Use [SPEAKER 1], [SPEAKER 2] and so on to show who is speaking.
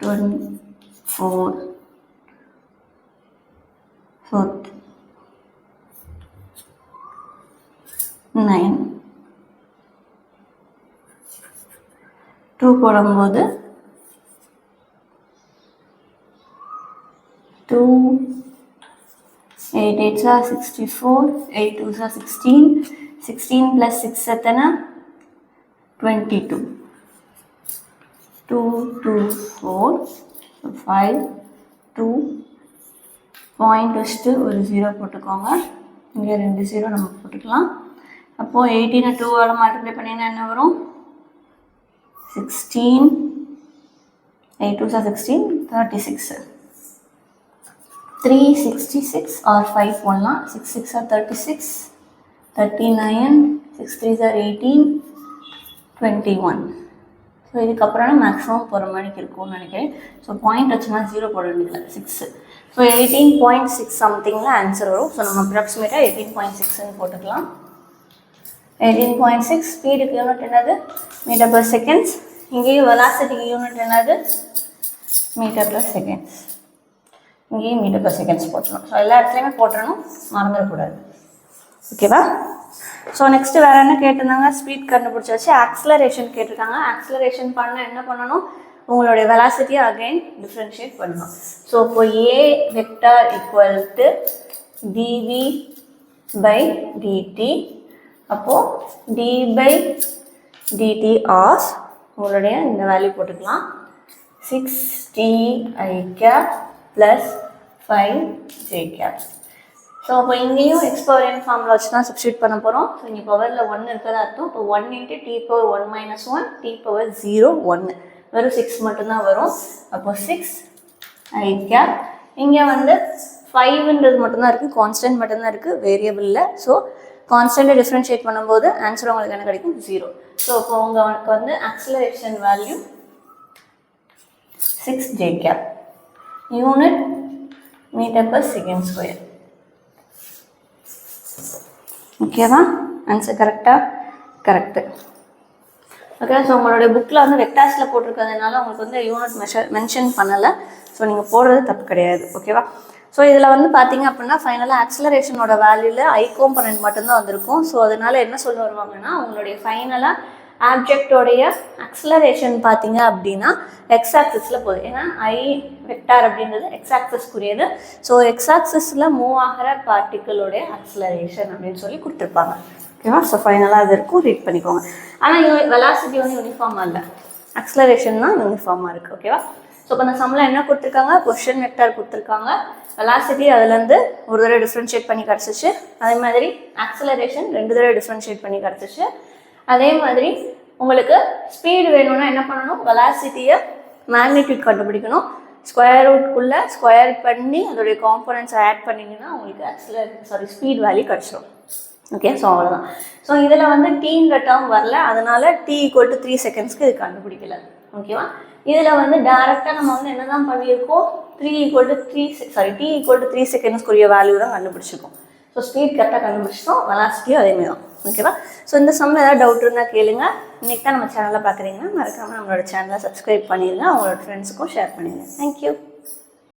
[SPEAKER 1] 24 4th 9 2 போடும்போது 2 8 8s are 64 8 2s are 16 16 plus 6 எத்தனை 22 2 2 4 5 2 point வச்சுட்டு ஒரு 0 போட்டுக்கோங்க. இங்கே 2 0 நம்ம போட்டுக்கலாம். அப்போது 18 2ஆல் மல்டிப்ளை பண்ணிங்கன்னா என்ன வரும் 16 8 2s are 16 36 366 or 5 போடலாம். 6 6 are 36 39 6 3s are 18 21. ஸோ இதுக்கப்புறம் மேக்ஸிமம் போகிற மாதிரிக்கு இருக்கும்னு நினைக்கிறேன். ஸோ பாயிண்ட் வச்சுன்னா 0 போட வேண்டியதில்லை 6. ஸோ 18.6 சம்திங்கில் ஆன்சர் வரும். ஸோ நம்ம அப்ராக்சிமேட்டாக 18.6ன்னு போட்டுக்கலாம். 18.6 ஸ்பீடுக்கு யூனிட் என்னது மீட்டர் பர் செகண்ட்ஸ். இங்கேயும் வெலாசிட்டிக்கு யூனிட் என்னது மீட்டர் பர் செகண்ட்ஸ். இங்கேயும் மீட்டர் பர் செகண்ட்ஸ் போட்டணும். ஸோ எல்லா இடத்துலையுமே போட்டணும், மறந்துடக்கூடாது. ஓகேவா? ஸோ நெக்ஸ்ட்டு வேறு என்ன கேட்டிருந்தாங்க, ஸ்பீட் கண்டுபிடிச்சி வச்சு ஆக்ஸலரேஷன் கேட்டிருக்காங்க. ஆக்ஸலரேஷன் பண்ண என்ன பண்ணணும், உங்களுடைய வெலாசிட்டியை அகைன் டிஃப்ரென்ஷியேட் பண்ணணும். ஸோ இப்போ a vector equal to dv by dt. அப்போது டி பை டிடி ஆஸ் உங்களுடைய இந்த வேல்யூ போட்டுக்கலாம் 6ti cap plus 5j gap. So அப்போ இங்கேயும் எக்ஸ்பவர் ஃபார்மில் வச்சு தான் சப்ஸ்டியூட் பண்ண போகிறோம். ஸோ இங்கே பவரில் 1 இருக்கிறதா அர்த்தம். இப்போ 1 × t⁻1 - 1 t⁻0 1 வெறும் 6 மட்டும்தான் வரும். அப்போ 6i கேப். இங்கே வந்து 5ன்றது மட்டும்தான் இருக்குது, கான்ஸ்டன்ட் மட்டும்தான் இருக்குது, வேரியபிளில். ஸோ கான்ஸ்டன்ட்டை டிஃப்ரென்ஷியேட் பண்ணும்போது ஆன்சர் உங்களுக்கு என்ன கிடைக்கும் 0. ஸோ இப்போ உங்களுக்கு வந்து acceleration value 6j cap. Unit metre per second square. ஓகேவா? ஆன்சர் கரெக்டாக? கரெக்டு. ஓகே. ஸோ உங்களுடைய புக்கில் வந்து வெக்டார்ஸில் போட்டிருக்கிறதுனால உங்களுக்கு வந்து யூனிட் மென்ஷன் பண்ணலை. ஸோ நீங்கள் போடுறது தப்பு கிடையாது. ஓகேவா? ஸோ இதில் வந்து பார்த்தீங்க அப்படின்னா ஃபைனலாக ஆக்ஸலரேஷனோட வேல்யூவில் ஐ காம்பனன்ட் மட்டும்தான் வந்திருக்கும். ஸோ அதனால் என்ன சொல்ல வருவாங்கன்னா உங்களுடைய ஃபைனலாக ஆப்ஜெக்டோடைய ஆக்ஸலரேஷன் பார்த்தீங்க அப்படின்னா எக்ஸ் ஆக்சிஸில் போகுது. ஏன்னா ஐ வெக்டார் அப்படின்றது எக்ஸ் ஆக்சிஸ்க்குரியது. ஸோ எக்ஸ் ஆக்சிஸில் மூவ் ஆகிற பார்ட்டிக்கிளோடைய ஆக்ஸலரேஷன் அப்படின்னு சொல்லி கொடுத்துருப்பாங்க. ஓகேவா? ஸோ ஃபைனலாக அது இருக்கும், ரீட் பண்ணிக்கோங்க. ஆனால் வெலாசிட்டி வந்து யூனிஃபார்மாக இல்லை, ஆக்ஸலரேஷன் தான் யூனிஃபார்மாக இருக்குது. ஓகேவா? ஸோ இப்போ அந்த சம்மில் என்ன கொடுத்துருக்காங்க, பொசிஷன் வெக்டார் கொடுத்துருக்காங்க, வெலாசிட்டி அதுலேருந்து ஒரு தடவை டிஃப்ரென்ஷியேட் பண்ணி கிடச்சிச்சு. அதே மாதிரி ஆக்ஸலரேஷன் 2 தடவை டிஃப்ரென்ஷியேட் பண்ணி கிடச்சிச்சு. அதே மாதிரி உங்களுக்கு ஸ்பீடு வேணும்னா என்ன பண்ணணும், வெலாசிட்டியை மேக்னிடியூட் கண்டுபிடிக்கணும். ஸ்கொயர் ரூட்குள்ளே ஸ்கொயர் பண்ணி அதோடைய காம்பனன்ட்ஸ் ஆட் பண்ணிங்கன்னா உங்களுக்கு ஸ்பீட் வேல்யூ கிடச்சிடும். ஓகே. ஸோ அவ்வளோதான். ஸோ இதில் வந்து டீன்ற டேர்ம் வரல, அதனால் t = 3 செகண்ட்ஸ்க்கு இது கண்டுபிடிக்கல. ஓகேவா? இதில் வந்து டேரெக்டாக நம்ம வந்து என்ன தான் பண்ணியிருக்கோம், t = 3 செகண்ட்ஸ்க்குரிய வேல்யூ தான் கண்டுபிடிச்சிருக்கோம். ஸோ ஸ்பீட் கரெக்டாக கண்டுபிடிச்சிட்டோம், வெலாசிட்டியும் அதேமாதிரி தான். ஓகேவா? ஸோ இந்த சம்மில் ஏதாவது டவுட் இருந்தால் கேளுங்க. இன்றைக்கி தான் நம்ம சேனலில் பார்க்குறீங்கன்னா மறக்காமல் நம்மளோட சேனலை சப்ஸ்கிரைப் பண்ணிடுங்க, அவங்களோட ஃப்ரெண்ட்ஸுக்கும் ஷேர் பண்ணிடுங்க. தேங்க்யூ.